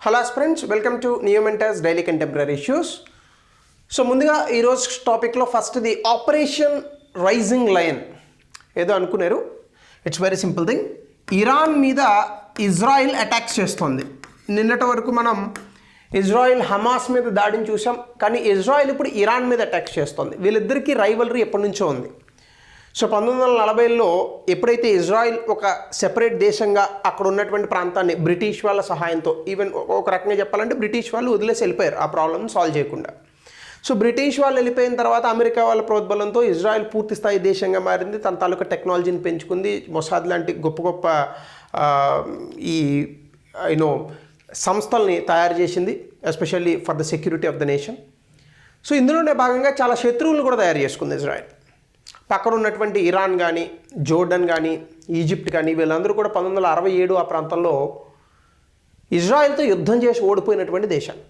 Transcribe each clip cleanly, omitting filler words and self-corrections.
Hello friends, welcome to neomentors daily contemporary issues. So ముందుగా ఈరోజు టాపిక్లో ఫస్ట్ది ఆపరేషన్ రైజింగ్ లయన్. ఏదో అనుకున్నారు, it's very simple thing. Iran మీద ఇజ్రాయిల్ అటాక్స్ చేస్తుంది. నిన్నటి వరకు మనం ఇజ్రాయిల్ హమాస్ మీద దాడిని చూసాం, కానీ ఇజ్రాయిల్ ఇప్పుడు ఇరాన్ మీద అటాక్స్ చేస్తుంది. వీళ్ళిద్దరికీ రైవలరీ ఎప్పటి నుంచో ఉంది. సో 1940లో ఎప్పుడైతే ఇజ్రాయిల్ ఒక సెపరేట్ దేశంగా అక్కడ ఉన్నటువంటి ప్రాంతాన్ని బ్రిటిష్ వాళ్ళ సహాయంతో, ఈవెన్ ఒక రకంగా చెప్పాలంటే బ్రిటిష్ వాళ్ళు వదిలేసి వెళ్ళిపోయారు ఆ ప్రాబ్లమ్ సాల్వ్ చేయకుండా. సో బ్రిటిష్ వాళ్ళు వెళ్ళిపోయిన తర్వాత అమెరికా వాళ్ళ ప్రోద్బలంతో ఇజ్రాయిల్ పూర్తి స్థాయి దేశంగా మారింది. తన తాలూకా టెక్నాలజీని పెంచుకుంది. మొసాద్ లాంటి గొప్ప గొప్ప ఈ సంస్థల్ని తయారు చేసింది, especially for the security of the nation. So ఇందులోనే భాగంగా చాలా శత్రువులను కూడా తయారు చేసుకుంది ఇజ్రాయిల్. పక్కన ఉన్నటువంటి ఇరాన్ కానీ, జోర్డన్ కానీ, ఈజిప్ట్ కానీ, వీళ్ళందరూ కూడా 1967 ఆ ప్రాంతంలో ఇజ్రాయెల్తో యుద్ధం చేసి ఓడిపోయినటువంటి దేశాలు.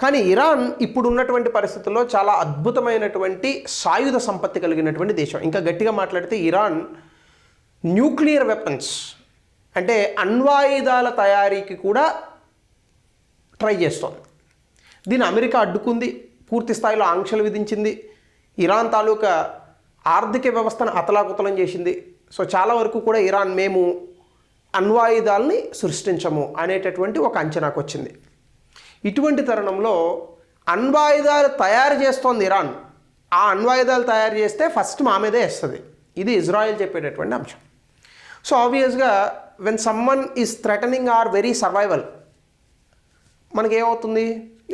కానీ ఇరాన్ ఇప్పుడు ఉన్నటువంటి పరిస్థితుల్లో చాలా అద్భుతమైనటువంటి సాయుధ సంపత్తి కలిగినటువంటి దేశం. ఇంకా గట్టిగా మాట్లాడితే ఇరాన్ న్యూక్లియర్ వెపన్స్ అంటే అణ్వాయుధాల తయారీకి కూడా ట్రై చేస్తోంది. దీన్ని అమెరికా అడ్డుకుంది, పూర్తి స్థాయిలో ఆంక్షలు విధించింది, ఇరాన్ తాలూకా ఆర్థిక వ్యవస్థను అతలాకుతలం చేసింది. సో చాలా వరకు కూడా ఇరాన్ మేము అణ్వాయుధాలని సృష్టించము అనేటటువంటి ఒక అంచనాకు వచ్చింది. ఇటువంటి తరుణంలో అణ్వాయుధాలు తయారు చేస్తోంది ఇరాన్. ఆ అణ్వాయుధాలు తయారు చేస్తే ఫస్ట్ మా మీదే వేస్తుంది. ఇది ఇజ్రాయెల్ చెప్పేటటువంటి అంశం. సో ఆబ్వియస్గా when someone is threatening or very survival, మనకేమవుతుంది,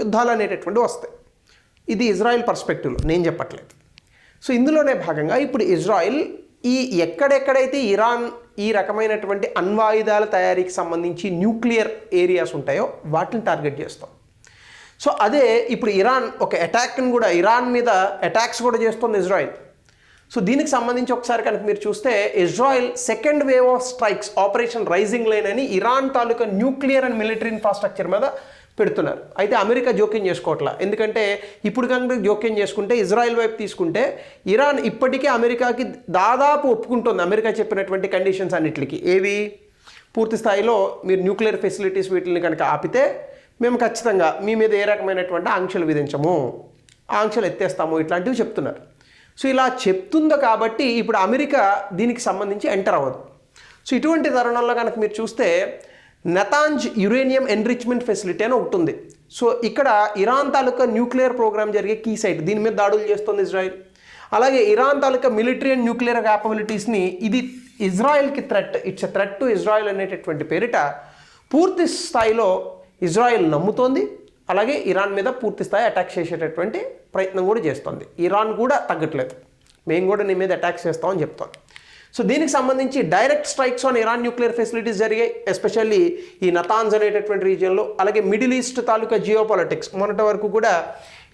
యుద్ధాలు అనేటటువంటి వస్తాయి. ఇది ఇజ్రాయెల్ పర్స్పెక్టివ్లో, నేను చెప్పట్లేదు. సో ఇందులోనే భాగంగా ఇప్పుడు ఇజ్రాయిల్ ఎక్కడెక్కడైతే ఇరాన్ ఈ రకమైనటువంటి అణ్వాయుధాల తయారీకి సంబంధించి న్యూక్లియర్ ఏరియాస్ ఉంటాయో వాటిని టార్గెట్ చేస్తాం. సో అదే ఇప్పుడు ఇరాన్ ఒక అటాక్ని కూడా, ఇరాన్ మీద అటాక్స్ కూడా చేస్తుంది ఇజ్రాయిల్. సో దీనికి సంబంధించి ఒకసారి కనుక మీరు చూస్తే Israel second wave of strikes operation rising lion అని ఇరాన్ తాలూకా న్యూక్లియర్ అండ్ మిలిటరీ ఇన్ఫ్రాస్ట్రక్చర్ మీద పెడుతున్నారు. అయితే అమెరికా జోక్యం చేసుకోవట్లా. ఎందుకంటే ఇప్పుడు కనుక జోక్యం చేసుకుంటే ఇజ్రాయెల్ వైపు తీసుకుంటే ఇరాన్ ఇప్పటికే అమెరికాకి దాదాపు ఒప్పుకుంటుంది, అమెరికా చెప్పినటువంటి కండిషన్స్ అన్నిటికీ. ఏవి? పూర్తి స్థాయిలో మీరు న్యూక్లియర్ ఫెసిలిటీస్ వీటిని కనుక ఆపితే మేము ఖచ్చితంగా మీ మీద ఏ రకమైనటువంటి ఆంక్షలు విధించము, ఆంక్షలు ఎత్తేస్తాము, ఇట్లాంటివి చెప్తున్నారు. సో ఇలా చెప్తుందో కాబట్టి ఇప్పుడు అమెరికా దీనికి సంబంధించి ఎంటర్ అవ్వదు. సో ఇటువంటి తరుణంలో కనుక మీరు చూస్తే నతాంజ్ యురేనియం ఎన్రిచ్మెంట్ ఫెసిలిటీ అని ఒకటి ఉంది. సో ఇక్కడ ఇరాన్ తాలూకా న్యూక్లియర్ ప్రోగ్రామ్ జరిగే కీ సైట్, దీని మీద దాడులు చేస్తుంది ఇజ్రాయిల్. అలాగే ఇరాన్ తాలూకా మిలిటరీ అండ్ న్యూక్లియర్ క్యాపబిలిటీస్ని, ఇది ఇజ్రాయిల్కి threat, it's a threat to Israel అనేటటువంటి పేరిట పూర్తి స్థాయిలో ఇజ్రాయిల్ నమ్ముతోంది. అలాగే ఇరాన్ మీద పూర్తి స్థాయి అటాక్ చేసేటటువంటి ప్రయత్నం కూడా చేస్తుంది. ఇరాన్ కూడా తగ్గట్లేదు, మేము కూడా నీ మీద అటాక్ చేస్తామని చెప్తాం. సో దీనికి సంబంధించి direct strikes on Iran nuclear facilities జరిగాయి, ఎస్పెషల్లీ ఈ నతాన్స్ అనేటటువంటి రీజియన్లో. అలాగే మిడిల్ ఈస్ట్ తాలూకా జియో పాలిటిక్స్, మొన్నటి వరకు కూడా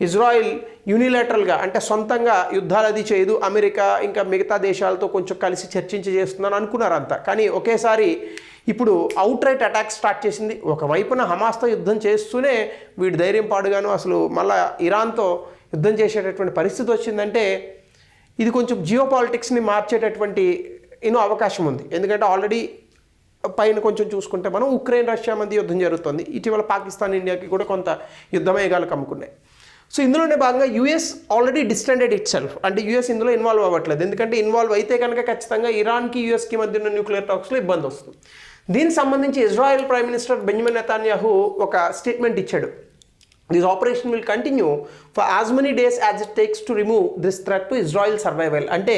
ఇజ్రాయిల్ యూనిలాటరల్గా అంటే సొంతంగా యుద్ధాలు అది చేయదు, అమెరికా ఇంకా మిగతా దేశాలతో కొంచెం కలిసి చర్చించి చేస్తుందని అనుకున్నారంతా. కానీ ఒకేసారి ఇప్పుడు అవుట్ రైట్ అటాక్ స్టార్ట్ చేసింది. ఒకవైపున హమాస్తో యుద్ధం చేస్తూనే వీడి ధైర్యం పాడుగాను అసలు మళ్ళీ ఇరాన్తో యుద్ధం చేసేటటువంటి పరిస్థితి వచ్చిందంటే ఇది కొంచెం జియో పాలిటిక్స్ని మార్చేటటువంటి అవకాశం ఉంది. ఎందుకంటే ఆల్రెడీ పైన కొంచెం చూసుకుంటే మనం ఉక్రెయిన్ రష్యా మధ్య యుద్ధం జరుగుతుంది. ఇటీవల పాకిస్తాన్ ఇండియాకి కూడా కొంత యుద్ధమేఘాలు కమ్ముకున్నాయి. సో ఇందులోనే భాగంగా US already distended it self, అంటే యూఎస్ ఇందులో ఇన్వాల్వ్ అవ్వట్లేదు. ఎందుకంటే ఇన్వాల్వ్ అయితే కనుక ఖచ్చితంగా ఇరాన్కి యూఎస్కి మధ్య ఉన్న న్యూక్లియర్ టాక్స్లో ఇబ్బంది వస్తుంది. దీనికి సంబంధించి Israel prime minister Benjamin Netanyahu ఒక స్టేట్మెంట్ ఇచ్చాడు. This operation will continue for as many days as it takes to remove this threat to Israel survival. అంటే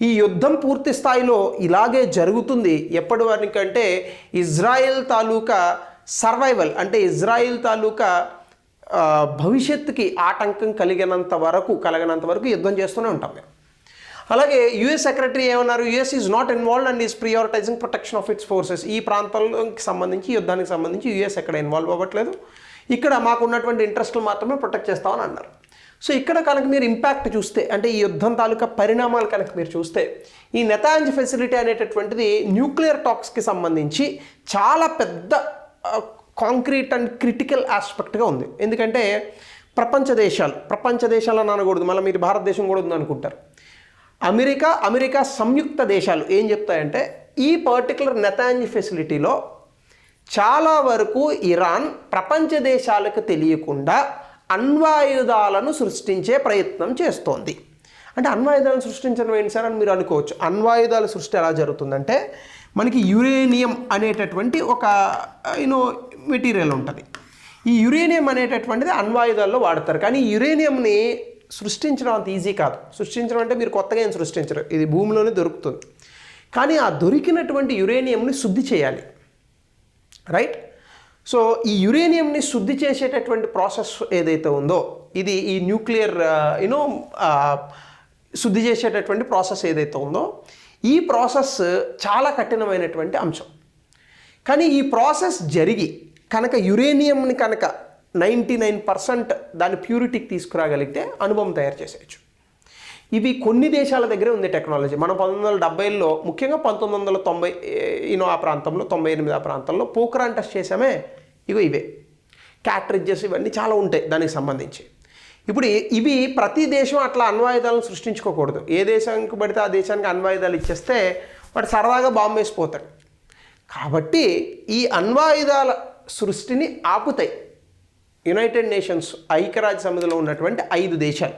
ఈ యుద్ధం పూర్తి స్థాయిలో ఇలాగే జరుగుతుంది ఎప్పటి వరకంటే ఇజ్రాయెల్ తాలూకా సర్వైవల్, అంటే ఇజ్రాయెల్ తాలూకా భవిష్యత్తుకి ఆటంకం కలిగినంత వరకు యుద్ధం చేస్తూనే ఉంటాం మేము. అలాగే యుఎస్ సెక్రటరీ ఏమన్నారు, US is not involved and is prioritising protection of its forces. ఈ ప్రాంతాలకు సంబంధించి యుద్ధానికి సంబంధించి యుఎస్ ఎక్కడ ఇన్వాల్వ్ అవ్వట్లేదు, ఇక్కడ మాకు ఉన్నటువంటి ఇంట్రెస్ట్లు మాత్రమే ప్రొటెక్ట్ చేస్తామని అన్నారు. సో ఇక్కడ కనుక మీరు ఇంపాక్ట్ చూస్తే, అంటే ఈ యుద్ధం తాలూకా పరిణామాలు కనుక మీరు చూస్తే, ఈ నెతాంజ్ ఫెసిలిటీ అనేటటువంటిది న్యూక్లియర్ టాక్స్కి సంబంధించి చాలా పెద్ద కాంక్రీట్ అండ్ క్రిటికల్ ఆస్పెక్ట్గా ఉంది. ఎందుకంటే ప్రపంచ దేశాలు అనకూడదు, మళ్ళీ మీరు భారతదేశం కూడా ఉంది అనుకుంటారు. అమెరికా సంయుక్త దేశాలు ఏం చెప్తాయంటే ఈ పర్టికులర్ నెతాంజ్ ఫెసిలిటీలో చాలా వరకు ఇరాన్ ప్రపంచ దేశాలకు తెలియకుండా అణ్వాయుధాలను సృష్టించే ప్రయత్నం చేస్తోంది. అంటే అణ్వాయుధాలను సృష్టించడం ఏంటి సార్ అని మీరు అనుకోవచ్చు. అణ్వాయుధాల సృష్టి ఎలా జరుగుతుందంటే మనకి యురేనియం అనేటటువంటి ఒక మెటీరియల్ ఉంటుంది. ఈ యురేనియం అనేటటువంటిది అణ్వాయుధాల్లో వాడతారు. కానీ ఈ యురేనియంని సృష్టించడం అంత ఈజీ కాదు. సృష్టించడం అంటే మీరు కొత్తగా ఏం సృష్టించరు, ఇది భూమిలోనే దొరుకుతుంది. కానీ ఆ దొరికినటువంటి యురేనియంని శుద్ధి చేయాలి, రైట్? సో ఈ యురేనియంని శుద్ధి చేసేటటువంటి ప్రాసెస్ ఏదైతే ఉందో, ఇది ఈ న్యూక్లియర్ శుద్ధి చేసేటటువంటి ప్రాసెస్ ఏదైతే ఉందో, ఈ ప్రాసెస్ చాలా కఠినమైనటువంటి అంశం. కానీ ఈ ప్రాసెస్ జరిగి కనుక యురేనియంని కనుక 99% దాని ప్యూరిటీకి తీసుకురాగలిగితే అణుబొమ్మ తయారు చేసేయచ్చు. ఇవి కొన్ని దేశాల దగ్గరే ఉంది టెక్నాలజీ. మనం 1970లో, ముఖ్యంగా 1990 ఆ ప్రాంతంలో, 98 ఆ ప్రాంతంలో పోక్రాన్ టెస్ట్ చేసామే. ఇవే క్యాట్రిడ్జెస్ ఇవన్నీ చాలా ఉంటాయి దానికి సంబంధించి. ఇప్పుడు ఇవి ప్రతి దేశం అట్లా అణ్వాయుధాలను సృష్టించుకోకూడదు. ఏ దేశానికి పడితే ఆ దేశానికి అణ్వాయుధాలు ఇచ్చేస్తే వాడు సరదాగా బాంబు వేసిపోతాడు. కాబట్టి ఈ అణ్వాయుధాల సృష్టిని ఆపుతాయి యునైటెడ్ నేషన్స్, ఐక్యరాజ్య సమితిలో ఉన్నటువంటి 5 దేశాలు.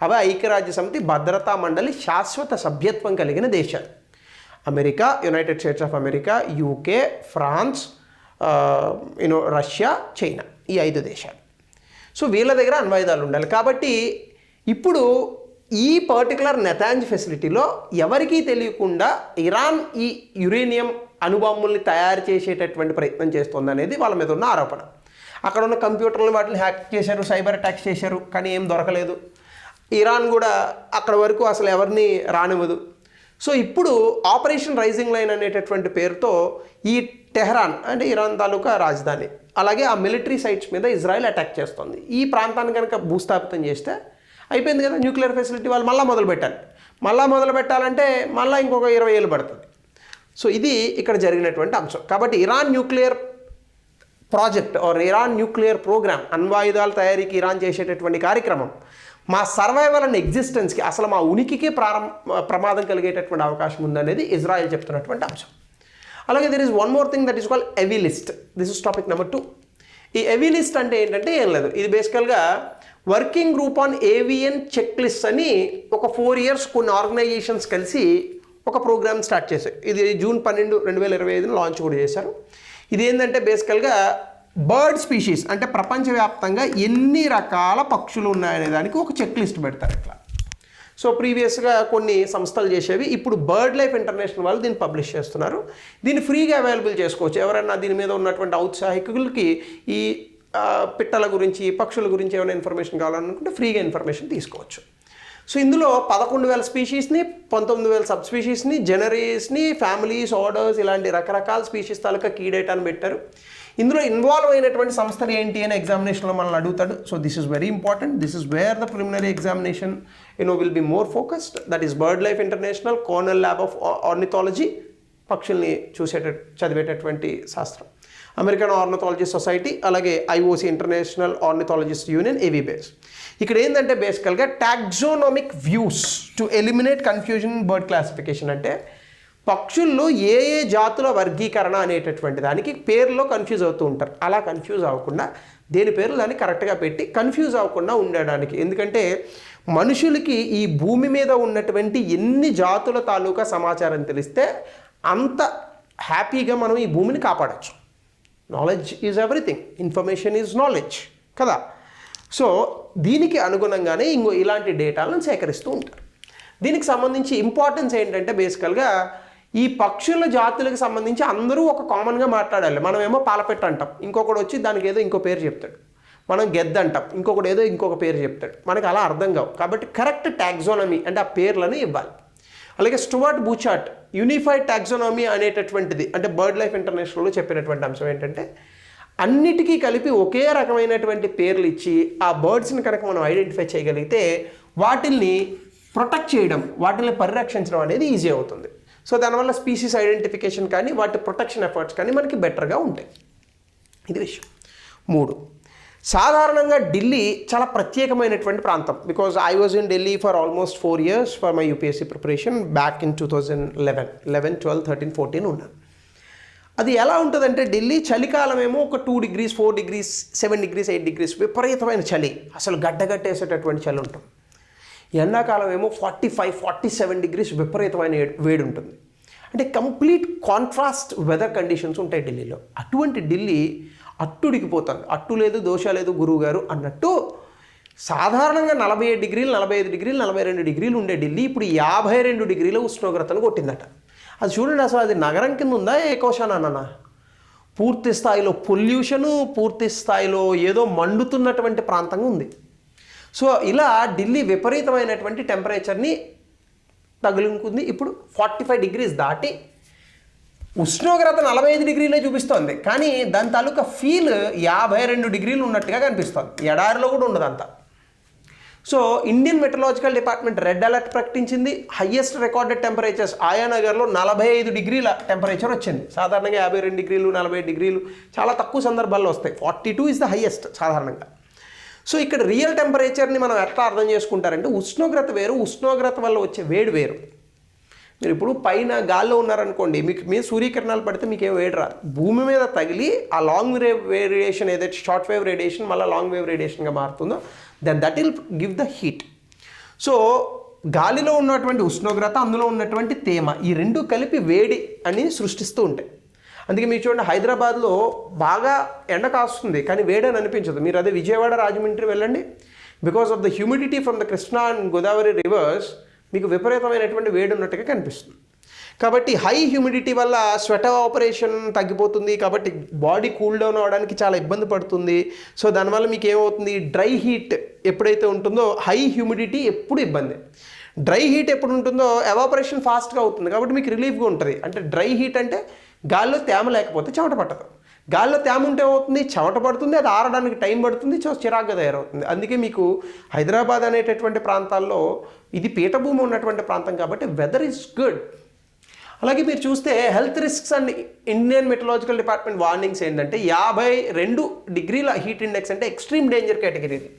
అవి ఐక్యరాజ్య సమితి భద్రతా మండలి శాశ్వత సభ్యత్వం కలిగిన దేశాలు. America, United States of America, UK, France, Russia, China, ఈ 5 దేశాలు. సో వీళ్ళ దగ్గర అణ్వాయుధాలు ఉండాలి. కాబట్టి ఇప్పుడు ఈ పర్టికులర్ నెతాంజ్ ఫెసిలిటీలో ఎవరికీ తెలియకుండా ఇరాన్ ఈ యురేనియం అణుబాంబుల్ని తయారు చేసేటటువంటి ప్రయత్నం చేస్తుంది అనేది వాళ్ళ మీద ఉన్న ఆరోపణ. అక్కడ ఉన్న కంప్యూటర్లు వాటిని హ్యాక్ చేశారు, సైబర్ అటాక్స్ చేశారు, కానీ ఏం దొరకలేదు. ఇరాన్ కూడా అక్కడ వరకు అసలు ఎవరిని రానివ్వదు. సో ఇప్పుడు ఆపరేషన్ రైజింగ్ లైన్ అనేటటువంటి పేరుతో ఈ టెహరాన్ అంటే ఇరాన్ తాలూకా రాజధాని, అలాగే ఆ మిలిటరీ సైట్స్ మీద ఇజ్రాయెల్ అటాక్ చేస్తుంది. ఈ ప్రాంతాన్ని కనుక భూస్థాపితం చేస్తే అయిపోయింది కదా, న్యూక్లియర్ ఫెసిలిటీ వాళ్ళు మళ్ళీ మొదలు పెట్టాలంటే మళ్ళీ ఇంకొక 20 ఏళ్ళు పడుతుంది. సో ఇది ఇక్కడ జరిగినటువంటి అంశం. కాబట్టి Iran nuclear project or Iran nuclear programme, అణ్వాయుధాల తయారీకి ఇరాన్ చేసేటటువంటి కార్యక్రమం మా సర్వైవల్ అండ్ ఎగ్జిస్టెన్స్కి, అసలు మా ఉనికికే ప్రమాదం కలిగేటటువంటి అవకాశం ఉందనేది ఇజ్రాయెల్ చెప్తున్నటువంటి అంశం. అలాగే there is one more thing that is called AviList. This is topic number 2. ఈ ఎవీ లిస్ట్ అంటే ఏంటంటే ఏం లేదు, ఇది బేసికల్గా working group on avian check list అని ఒక 4 years కొన్ని ఆర్గనైజేషన్స్ కలిసి ఒక ప్రోగ్రామ్ స్టార్ట్ చేశారు. ఇది జూన్ 12, 2025 లాంచ్ కూడా చేశారు. ఇది ఏంటంటే బేసికల్గా బర్డ్ స్పీషీస్ అంటే ప్రపంచవ్యాప్తంగా ఎన్ని రకాల పక్షులు ఉన్నాయనే దానికి ఒక చెక్ లిస్ట్ పెడతారు ఇట్లా. సో ప్రీవియస్గా కొన్ని సంస్థలు చేసేవి, ఇప్పుడు బర్డ్ లైఫ్ ఇంటర్నేషనల్ వాళ్ళు దీన్ని పబ్లిష్ చేస్తున్నారు. దీన్ని ఫ్రీగా అవైలబుల్ చేసుకోవచ్చు. ఎవరైనా దీని మీద ఉన్నటువంటి ఔత్సాహికులకి ఈ పిట్టల గురించి, పక్షుల గురించి ఏమైనా ఇన్ఫర్మేషన్ కావాలనుకుంటే ఫ్రీగా ఇన్ఫర్మేషన్ తీసుకోవచ్చు. సో ఇందులో 11,000 స్పీషీస్ని, 19,000 సబ్ స్పీషీస్ని, జెనరీస్ని, ఫ్యామిలీస్, ఆర్డర్స్, ఇలాంటి రకరకాల స్పీషీస్ తాలూకా కీ డేటాను పెట్టారు. ఇందులో ఇన్వాల్వ్ అయినటువంటి సంస్థలు ఏంటి అని ఎగ్జామినేషన్లో మనల్ని అడుగుతాడు. So this is very important. This is where the preliminary examination will be more focused. That is bird life international, Cornell lab of ornithology, పక్షుల్ని చదివేటటువంటి శాస్త్రం, అమెరికన్ ఆర్నిథాలజీ సొసైటీ, అలాగే IOC international ornithologist union, Avibase. ఇక్కడ ఏంటంటే బేసికల్గా taxonomic views to eliminate confusion in bird classification. అంటే పక్షుల్లో ఏ ఏ జాతుల వర్గీకరణ అనేటటువంటి దానికి పేర్లో కన్ఫ్యూజ్ అవుతూ ఉంటారు. అలా కన్ఫ్యూజ్ అవ్వకుండా దేని పేర్లు దాన్ని కరెక్ట్గా పెట్టి కన్ఫ్యూజ్ అవ్వకుండా ఉండడానికి. ఎందుకంటే మనుషులకి ఈ భూమి మీద ఉన్నటువంటి ఎన్ని జాతుల తాలూకా సమాచారం తెలిస్తే అంత హ్యాపీగా మనం ఈ భూమిని కాపాడచ్చు. Knowledge is everything, information is knowledge కదా. సో దీనికి అనుగుణంగానే ఇలాంటి డేటాలను సేకరిస్తూ ఉంటారు. దీనికి సంబంధించి ఇంపార్టెన్స్ ఏంటంటే బేసికల్గా ఈ పక్షుల జాతులకు సంబంధించి అందరూ ఒక కామన్గా మాట్లాడాలి. మనం ఏమో పాలపెట్ట అంటాం, ఇంకొకటి వచ్చి దానికి ఏదో ఇంకో పేరు చెప్తాడు. మనం గెద్ద అంటాం, ఇంకొకటి ఏదో ఇంకొక పేరు చెప్తాడు. మనకి అలా అర్థం కావు. కాబట్టి కరెక్ట్ టాక్సానమీ అంటే ఆ పేర్లను ఇవ్వాలి. అలాగే స్టూవర్ట్ బూచార్ట్ యూనిఫైడ్ టాక్సానమీ అనేటటువంటిది అంటే బర్డ్ లైఫ్ ఇంటర్నేషనల్లో చెప్పినటువంటి అంశం ఏంటంటే అన్నిటికీ కలిపి ఒకే రకమైనటువంటి పేర్లు ఇచ్చి ఆ బర్డ్స్ని కనుక మనం ఐడెంటిఫై చేయగలిగితే వాటిల్ని ప్రొటెక్ట్ చేయడం, వాటిని పరిరక్షించడం అనేది ఈజీ అవుతుంది. సో దానివల్ల స్పీసీస్ ఐడెంటిఫికేషన్ కానీ వాటి ప్రొటెక్షన్ ఎఫర్ట్స్ కానీ మనకి బెటర్గా ఉంటాయి. ఇది విషయం. 3, సాధారణంగా ఢిల్లీ చాలా ప్రత్యేకమైనటువంటి ప్రాంతం. Because I was in Delhi for almost 4 years for my UPSC preparation back in 2011, 12, 13, 14 ఉన్నాను. అది ఎలా ఉంటుందంటే ఢిల్లీ చలికాలం ఏమో ఒక 2 degrees 4 degrees 7 degrees 8 degrees విపరీతమైన చలి, అసలు గడ్డగట్టేసేటటువంటి చలి ఉంటుంది. ఎండాకాలం ఏమో 45-47 degrees విపరీతమైన వేడి ఉంటుంది. అంటే కంప్లీట్ కాంట్రాస్ట్ వెదర్ కండిషన్స్ ఉంటాయి ఢిల్లీలో. అటువంటి ఢిల్లీ అట్టుడికిపోతుంది. అట్టు లేదు దోశ లేదు గురువు గారు అన్నట్టు సాధారణంగా 47 degrees 45 degrees 42 degrees ఉండే ఢిల్లీ ఇప్పుడు 52 degrees ఉష్ణోగ్రతను కొట్టిందట. అది చూడండి, అసలు అది నగరం కింద ఉందా ఏ కోశానా? పూర్తి స్థాయిలో పొల్యూషను, పూర్తి స్థాయిలో ఏదో మండుతున్నటువంటి ప్రాంతంగా ఉంది. సో ఇలా ఢిల్లీ విపరీతమైనటువంటి టెంపరేచర్ని తగులుకుంది. ఇప్పుడు 45 degrees దాటి ఉష్ణోగ్రత 45 degrees చూపిస్తోంది, కానీ దాని తాలూకా ఫీల్ 52 degrees ఉన్నట్టుగా కనిపిస్తుంది. ఎడారిలో కూడా ఉండదు అంతా. So Indian meteorological department red alert ప్రకటించింది. హయ్యెస్ట్ రికార్డెడ్ టెంపరేచర్స్ ఆయానగర్లో 45 degrees టెంపరేచర్ వచ్చింది. సాధారణంగా 52 degrees 45 degrees చాలా తక్కువ సందర్భాల్లో వస్తాయి. 42 ఇస్ ద హయ్యెస్ట్ సాధారణంగా. సో ఇక్కడ రియల్ టెంపరేచర్ని మనం ఎట్లా అర్థం చేసుకుంటారంటే ఉష్ణోగ్రత వేరు, ఉష్ణోగ్రత వల్ల వచ్చే వేడి వేరు. మీరు ఇప్పుడు పైన గాల్లో ఉన్నారనుకోండి, మీ సూర్యకిరణాలు పడితే మీకు ఏం వేడి రాదు. భూమి మీద తగిలి ఆ లాంగ్ వేవ్ రేడియేషన్ ఏదైతే షార్ట్ వేవ్ రేడియేషన్ మళ్ళీ లాంగ్ వేవ్ రేడియేషన్గా మారుతుందో that will give the heat. So గాలిలో ఉన్నటువంటి ఉష్ణోగ్రత, అందులో ఉన్నటువంటి తేమ, ఈ రెండు కలిపి వేడి అని సృష్టిస్తూ ఉంటాయి. అందుకే మీరు చూడండి, హైదరాబాద్లో బాగా ఎండ కాస్తుంది కానీ వేడి అని అనిపించదు. మీరు అదే విజయవాడ రాజమండ్రి వెళ్ళండి, because of the humidity from the Krishna and Godavari reverse మీకు విపరీతమైనటువంటి వేడి ఉన్నట్టుగా కనిపిస్తుంది. కాబట్టి హై హ్యూమిడిటీ వల్ల స్వెట్ ఆపరేషన్ తగ్గిపోతుంది, కాబట్టి బాడీ కూల్ డౌన్ అవ్వడానికి చాలా ఇబ్బంది పడుతుంది. సో దానివల్ల మీకు ఏమవుతుంది, డ్రై హీట్ ఎప్పుడైతే ఉంటుందో, హై హ్యూమిడిటీ ఎప్పుడు ఇబ్బంది. డ్రై హీట్ ఎప్పుడు ఉంటుందో ఎవాపరేషన్ ఫాస్ట్గా అవుతుంది, కాబట్టి మీకు రిలీఫ్గా ఉంటుంది. అంటే డ్రై హీట్ అంటే గాల్లో తేమ లేకపోతే చెమట పట్టదు, గాల్లో తేమ ఉంటే ఏమవుతుంది, చెమట పడుతుంది, అది ఆరడానికి టైం పడుతుంది, చిరాగ్గా తయారవుతుంది. అందుకే మీకు హైదరాబాద్ అనేటటువంటి ప్రాంతాల్లో ఇది పీఠభూమి ఉన్నటువంటి ప్రాంతం కాబట్టి వెదర్ ఈజ్ గుడ్. అలాగే మీరు చూస్తే health risks and Indian meteorological department warnings ఏంటంటే 52 degrees హీట్ ఇండెక్స్ అంటే ఎక్స్ట్రీమ్ డేంజర్ కేటగిరీ ఇది.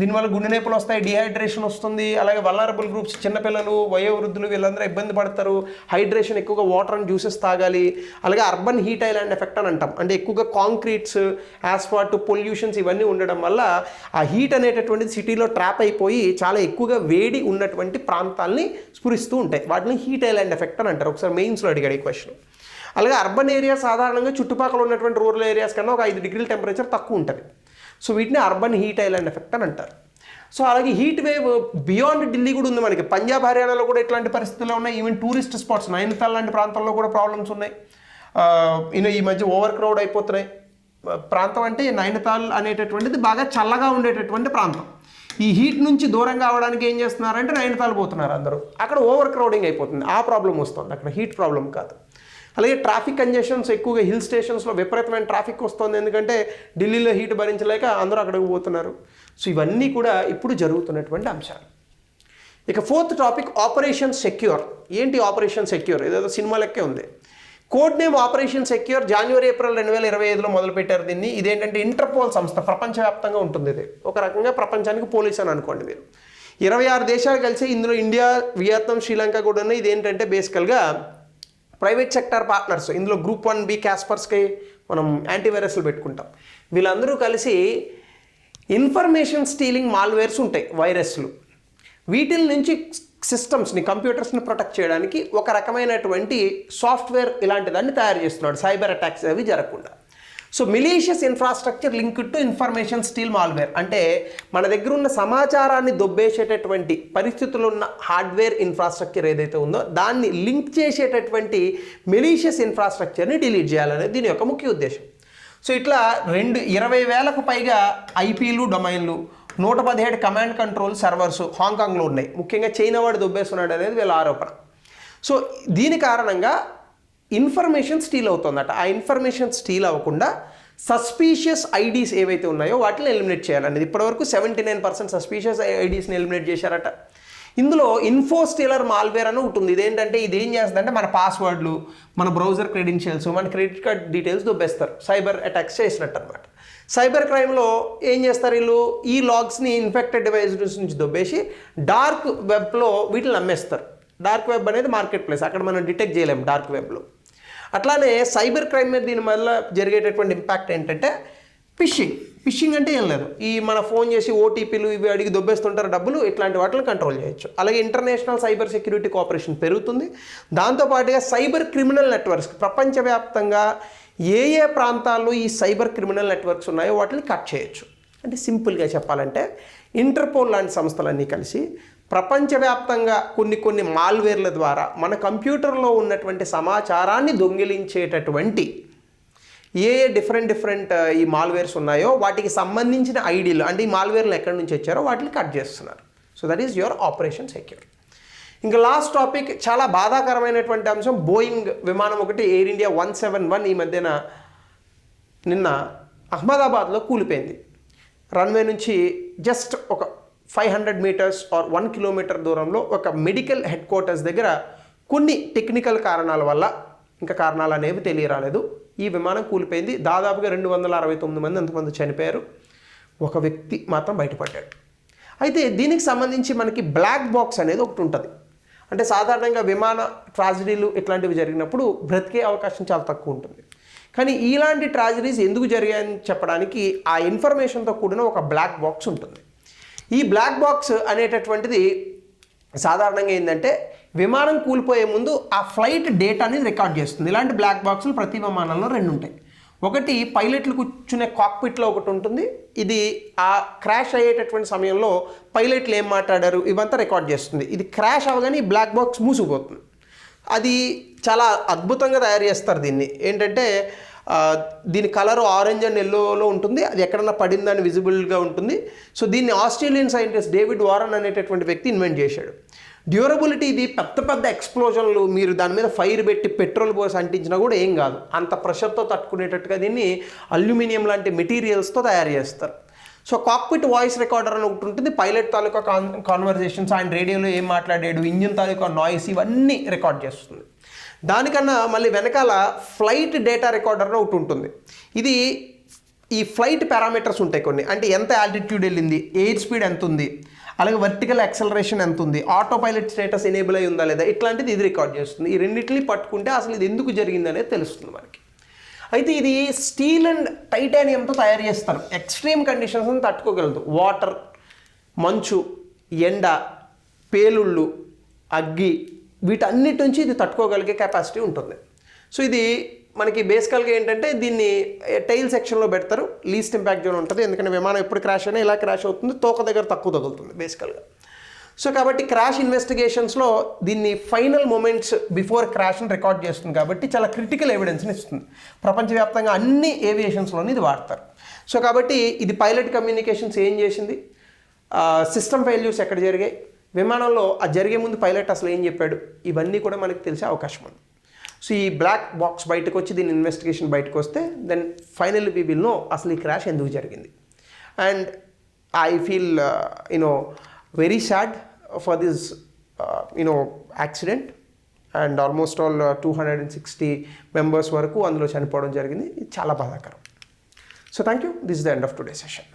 దీనివల్ల గుండె నొప్పులు వస్తాయి, డిహైడ్రేషన్ వస్తుంది, అలాగే వల్నరబుల్ గ్రూప్స్, చిన్నపిల్లలు, వయోవృద్ధులు వీళ్ళందరూ ఇబ్బంది పడతారు. హైడ్రేషన్, ఎక్కువగా వాటర్ అండ్ జ్యూసెస్ తాగాలి. అలాగే అర్బన్ హీట్ ఐలాండ్ ఎఫెక్ట్ అని అంటాం, అంటే ఎక్కువగా కాంక్రీట్స్, యాస్ఫాల్ట్, పొల్యూషన్స్ ఇవన్నీ ఉండడం వల్ల ఆ హీట్ అనేటటువంటిది సిటీలో ట్రాప్ అయిపోయి చాలా ఎక్కువగా వేడి ఉన్నటువంటి ప్రాంతాలని స్ఫురిస్తూ ఉంటాయి. వాటిని హీట్ ఐలాండ్ ఎఫెక్ట్ అని అంటారు. ఒకసారి మెయిన్స్లో అడిగాడు ఈ క్వశ్చన్. అలాగే అర్బన్ ఏరియా సాధారణంగా చుట్టుపక్కల ఉన్నటువంటి రూరల్ ఏరియాస్ కన్నా ఒక 5 degrees టెంపరేచర్ తక్కువ ఉంటుంది. సో వీటిని అర్బన్ హీట్ ఐలాండ్ ఎఫెక్ట్ అని అంటారు. సో అలాగే హీట్ వేవ్ బియాండ్ ఢిల్లీ కూడా ఉంది మనకి. పంజాబ్, హర్యానాలో కూడా ఇట్లాంటి పరిస్థితులు ఉన్నాయి. ఈవెన్ టూరిస్ట్ స్పాట్స్ నైనితాల్ లాంటి ప్రాంతాల్లో కూడా ప్రాబ్లమ్స్ ఉన్నాయి. ఈ మధ్య ఓవర్ క్రౌడ్ అయిపోతున్నాయి. ప్రాంతం అంటే నైనితాల్ అనేటటువంటిది బాగా చల్లగా ఉండేటటువంటి ప్రాంతం. ఈ హీట్ నుంచి దూరం కావడానికి ఏం చేస్తున్నారంటే నైనితాల్ పోతున్నారు అందరూ. అక్కడ ఓవర్ క్రౌడింగ్ అయిపోతుంది, ఆ ప్రాబ్లం వస్తుంది, అక్కడ హీట్ ప్రాబ్లం కాదు. అలాగే ట్రాఫిక్ కంజెషన్స్ ఎక్కువగా హిల్ స్టేషన్స్లో విపరీతమైన ట్రాఫిక్ వస్తుంది, ఎందుకంటే ఢిల్లీలో హీట్ భరించలేక అందరూ అక్కడికి పోతున్నారు. సో ఇవన్నీ కూడా ఇప్పుడు జరుగుతున్నటువంటి అంశాలు. ఇక 4th టాపిక్ ఆపరేషన్ సెక్యూర్. ఏంటి ఆపరేషన్ సెక్యూర్? ఏదో సినిమా లెక్కే ఉంది. Code name operation secure. జనవరి, ఏప్రిల్ 2025లో మొదలుపెట్టారు దీన్ని. ఇదేంటంటే ఇంటర్పోల్ సంస్థ, ప్రపంచవ్యాప్తంగా ఉంటుంది. ఇది ఒక రకంగా ప్రపంచానికి పోలీస్ అని అనుకోండి మీరు. 26 దేశాలు కలిసి, ఇందులో ఇండియా, వియత్నాం, శ్రీలంక కూడా ఉన్నాయి. ఇదేంటంటే బేసికల్గా ప్రైవేట్ సెక్టార్ పార్ట్నర్స్. ఇందులో Group 1B క్యాస్పర్స్కి మనం యాంటీవైరస్లు పెట్టుకుంటాం. వీళ్ళందరూ కలిసి ఇన్ఫర్మేషన్ స్టీలింగ్ మాల్వేర్స్ ఉంటాయి, వైరస్లు. వీటిల నుంచి సిస్టమ్స్ని, కంప్యూటర్స్ని ప్రొటెక్ట్ చేయడానికి ఒక రకమైనటువంటి సాఫ్ట్వేర్ ఇలాంటి దాన్ని తయారు చేస్తున్నాడు, సైబర్ అటాక్స్ అవి జరగకుండా. So malicious infrastructure linked to information steal malware అంటే మన దగ్గర ఉన్న సమాచారాన్ని దొబ్బేసేటటువంటి పరిస్థితులు ఉన్న హార్డ్వేర్ ఇన్ఫ్రాస్ట్రక్చర్ ఏదైతే ఉందో దాన్ని లింక్ చేసేటటువంటి మిలీషియస్ ఇన్ఫ్రాస్ట్రక్చర్ని డిలీట్ చేయాలనేది దీని యొక్క ముఖ్య ఉద్దేశం. సో ఇట్లా 20,000కు పైగా ఐపీలు, డొమైన్లు, 117 కమాండ్ కంట్రోల్ సర్వర్స్ హాంకాంగ్లో ఉన్నాయి. ముఖ్యంగా చైనా వాడు దొబ్బేస్తున్నాడు అనేది వీళ్ళ ఆరోపణ. సో దీని కారణంగా ఇన్ఫర్మేషన్ స్టీల్ అవుతుందట. ఆ ఇన్ఫర్మేషన్ స్టీల్ అవ్వకుండా సస్పీషియస్ ఐడీస్ ఏవైతే ఉన్నాయో వాటిని ఎలిమినేట్ చేయాలనేది. ఇప్పటివరకు 79% సస్పీషియస్ ఐడీస్ని ఎలిమినేట్ చేశారట. ఇందులో ఇన్ఫోస్టీలర్ మాల్వేర్ అని ఉంటుంది. ఇదేంటంటే ఇది ఏం చేస్తుందంటే మన పాస్వర్డ్లు, మన బ్రౌజర్ క్రెడెన్షియల్స్, మన క్రెడిట్ కార్డ్ డీటెయిల్స్ దొబ్బేస్తారు. సైబర్ అటాక్స్ చేసినట్టు అనమాట. సైబర్ క్రైమ్లో ఏం చేస్తారు వీళ్ళు, ఈ లాగ్స్ని ఇన్ఫెక్టెడ్ డివైసెస్ నుంచి దొబ్బేసి డార్క్ వెబ్లో వీటిని అమ్మేస్తారు. డార్క్ వెబ్ అనేది మార్కెట్ ప్లేస్, అక్కడ మనం డిటెక్ట్ చేయలేము డార్క్ వెబ్లో. అట్లానే సైబర్ క్రైమ్ మీద దీని వల్ల జరిగేటటువంటి ఇంపాక్ట్ ఏంటంటే ఫిషింగ్ అంటే ఏం లేదు, ఈ మన ఫోన్ చేసి ఓటీపీలు ఇవి అడిగి దొబ్బేస్తుంటారు డబ్బులు, ఇట్లాంటి వాటిని కంట్రోల్ చేయొచ్చు. అలాగే ఇంటర్నేషనల్ సైబర్ సెక్యూరిటీ కోఆపరేషన్ పెరుగుతుంది. దాంతోపాటుగా సైబర్ క్రిమినల్ నెట్వర్క్స్ ప్రపంచవ్యాప్తంగా ఏ ఏ ప్రాంతాల్లో ఈ సైబర్ క్రిమినల్ నెట్వర్క్స్ ఉన్నాయో వాటిని కట్ చేయొచ్చు. అంటే సింపుల్గా చెప్పాలంటే ఇంటర్పోల్ లాంటి సంస్థలన్నీ కలిసి ప్రపంచవ్యాప్తంగా కొన్ని మాల్వేర్ల ద్వారా మన కంప్యూటర్లో ఉన్నటువంటి సమాచారాన్ని దొంగిలించేటటువంటి ఏ డిఫరెంట్ ఈ మాల్వేర్స్ ఉన్నాయో వాటికి సంబంధించిన ఐడీలు, అంటే ఈ మాల్వేర్లు ఎక్కడి నుంచి వచ్చారో వాటిని కట్ చేస్తున్నారు. So that is your operation secure. ఇంకా లాస్ట్ టాపిక్ చాలా బాధాకరమైనటువంటి అంశం, బోయింగ్ విమానం ఒకటి ఎయిర్ ఇండియా 171 ఈ మధ్యన నిన్న అహ్మదాబాద్లో కూలిపోయింది. రన్వే నుంచి జస్ట్ ఒక 500 మీటర్స్ ఆర్ 1 కిలోమీటర్ దూరంలో ఒక మెడికల్ హెడ్ క్వార్టర్స్ దగ్గర కొన్ని టెక్నికల్ కారణాల వల్ల, ఇంకా కారణాలు అనేవి తెలియరాలేదు, ఈ విమానం కూలిపోయింది. దాదాపుగా 269 మంది అంతమంది చనిపోయారు, ఒక వ్యక్తి మాత్రం బయటపడ్డాడు. అయితే దీనికి సంబంధించి మనకి బ్లాక్ బాక్స్ అనేది ఒకటి ఉంటుంది. అంటే సాధారణంగా విమాన ట్రాజడీలు ఇట్లాంటివి జరిగినప్పుడు బ్రతికే అవకాశం చాలా తక్కువ ఉంటుంది. కానీ ఇలాంటి ట్రాజడీస్ ఎందుకు జరిగాయని చెప్పడానికి ఆ ఇన్ఫర్మేషన్తో కూడిన ఒక బ్లాక్ బాక్స్ ఉంటుంది. ఈ బ్లాక్ బాక్స్ అనేటటువంటిది సాధారణంగా ఏంటంటే విమానం కూలిపోయే ముందు ఆ ఫ్లైట్ డేటాని రికార్డ్ చేస్తుంది. ఇలాంటి బ్లాక్ బాక్సులు ప్రతి విమానంలో 2 ఉంటాయి. ఒకటి పైలట్లు కూర్చునే కాక్పిట్లో ఒకటి ఉంటుంది, ఇది ఆ క్రాష్ అయ్యేటటువంటి సమయంలో పైలట్లు ఏం మాట్లాడారు ఇవంతా రికార్డ్ చేస్తుంది. ఇది క్రాష్ అవ్వగానే ఈ బ్లాక్ బాక్స్ మూసుకుపోతుంది. అది చాలా అద్భుతంగా తయారు చేస్తారు దీన్ని. ఏంటంటే దీని కలర్ ఆరెంజ్ అండ్ ఎల్లోలో ఉంటుంది, అది ఎక్కడన్నా పడిందని విజిబుల్గా ఉంటుంది. సో దీన్ని ఆస్ట్రేలియన్ సైంటిస్ట్ డేవిడ్ వారన్ అనేటటువంటి వ్యక్తి ఇన్వెంట్ చేశాడు. డ్యూరబిలిటీ, ఇది పెద్ద ఎక్స్ప్లోజన్లు, మీరు దాని మీద ఫైర్ పెట్టి పెట్రోల్ పోసి అంటించినా కూడా ఏం కాదు, అంత ప్రెషర్తో తట్టుకునేటట్టుగా దీన్ని అల్యూమినియం లాంటి మెటీరియల్స్తో తయారు చేస్తారు. సో కాక్పిట్ వాయిస్ రికార్డర్ అని ఒకటి ఉంటుంది, పైలట్ తాలూకా కాన్వర్జేషన్స్, ఆయన రేడియోలో ఏం మాట్లాడాడు, ఇంజిన్ తాలూకా నాయిస్, ఇవన్నీ రికార్డ్ చేస్తుంది. దానికన్నా మళ్ళీ వెనకాల ఫ్లైట్ డేటా రికార్డర్ అని ఒకటి ఉంటుంది. ఇది ఈ ఫ్లైట్ పారామీటర్స్ ఉంటాయి కొన్ని, అంటే ఎంత ఆల్టిట్యూడ్ వెళ్ళింది, ఎయిర్ స్పీడ్ ఎంత ఉంది, అలాగే వర్టికల్ యాక్సలరేషన్ ఎంత ఉంది, ఆటో పైలట్ స్టేటస్ ఎనేబుల్ అయి ఉందా లేదా, ఇట్లాంటిది ఇది రికార్డ్ చేస్తుంది. ఈ రెండింటిని పట్టుకుంటే అసలు ఇది ఎందుకు జరిగింది అనేది తెలుస్తుంది మనకి. అయితే ఇది స్టీల్ అండ్ టైటానియంతో తయారు చేస్తారు, ఎక్స్ట్రీమ్ కండిషన్స్ని తట్టుకోగలదు. వాటర్, మంచు, ఎండ, పేలుళ్ళు, అగ్గి, వీటన్నిటి నుంచి ఇది తట్టుకోగలిగే కెపాసిటీ ఉంటుంది. సో ఇది మనకి బేసికల్గా ఏంటంటే దీన్ని టైల్ సెక్షన్లో పెడతారు, లీస్ట్ ఇంపాక్ట్ జోన్ ఉంటుంది. ఎందుకంటే విమానం ఎప్పుడు క్రాష్ అయినా ఇలా క్రాష్ అవుతుంది, తోక దగ్గర తక్కువ తగులుతుంది బేసికల్గా. సో కాబట్టి క్రాష్ ఇన్వెస్టిగేషన్స్లో దీన్ని ఫైనల్ మూమెంట్స్ బిఫోర్ క్రాష్ని రికార్డ్ చేస్తుంది కాబట్టి చాలా క్రిటికల్ ఎవిడెన్స్ని ఇస్తుంది. ప్రపంచవ్యాప్తంగా అన్ని ఏవియేషన్స్లోనే ఇది వాడతారు. సో కాబట్టి ఇది పైలట్ కమ్యూనికేషన్స్ ఏం చేసింది, సిస్టమ్ ఫెయిల్యూర్స్ ఎక్కడ జరిగాయి, విమానంలో ఆ జరిగే ముందు పైలట్ అసలు ఏం చెప్పాడు, ఇవన్నీ కూడా మనకు తెలిసే అవకాశం ఉంది. సో ఈ బ్లాక్ బాక్స్ బయటకు వచ్చి దీని ఇన్వెస్టిగేషన్ బయటకు వస్తే then finally we will know అసలు ఈ క్రాష్ ఎందుకు జరిగింది. And I feel very sad for this accident. And almost all 260 members వరకు అందులో చనిపోవడం జరిగింది. ఇది చాలా బాధాకరం. So thank you. This is the end of today session.